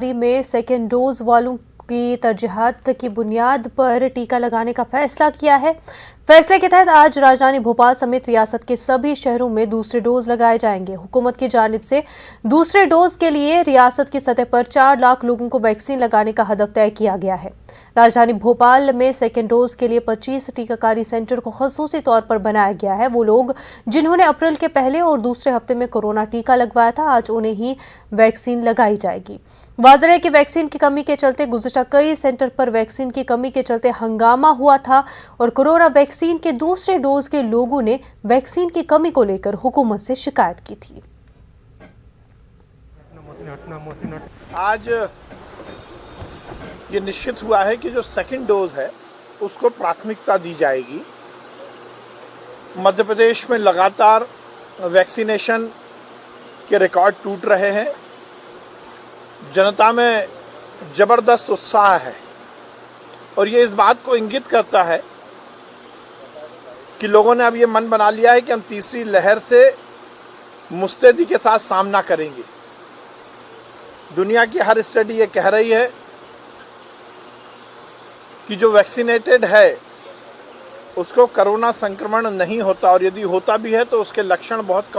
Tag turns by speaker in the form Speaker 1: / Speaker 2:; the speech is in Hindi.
Speaker 1: में सेकेंड डोज वालों की तरजीहात की बुनियाद पर टीका लगाने का फैसला किया है। फैसले के तहत आज राजधानी भोपाल समेत रियासत के सभी शहरों में दूसरे डोज लगाए जाएंगे। हुकूमत की जानिब से दूसरे डोज के लिए रियासत की सतह पर 4 लाख लोगों को वैक्सीन लगाने का हदफ तय किया गया है। राजधानी भोपाल में सेकेंड डोज के लिए 25 टीकाकारी सेंटर को खसूसी तौर पर बनाया गया है। वो लोग जिन्होंने अप्रैल के पहले और दूसरे हफ्ते में कोरोना टीका लगवाया था, आज उन्हें ही वैक्सीन लगाई जाएगी। वाज़ेह है कि वैक्सीन की कमी के चलते गुज़िश्ता कई सेंटर पर वैक्सीन की कमी के चलते हंगामा हुआ था और कोरोना वैक्सीन के दूसरे डोज के लोगों ने वैक्सीन की कमी को लेकर हुकूमत से शिकायत की थी।
Speaker 2: आज ये निश्चित हुआ है कि जो सेकंड डोज है उसको प्राथमिकता दी जाएगी। मध्य प्रदेश में लगातार वैक्सीनेशन के रिकॉर्ड टूट रहे हैं। जनता में ज़बरदस्त उत्साह है और ये इस बात को इंगित करता है कि लोगों ने अब ये मन बना लिया है कि हम तीसरी लहर से मुस्तैदी के साथ सामना करेंगे। दुनिया की हर स्टडी ये कह रही है कि जो वैक्सीनेटेड है उसको कोरोना संक्रमण नहीं होता और यदि होता भी है तो उसके लक्षण बहुत कम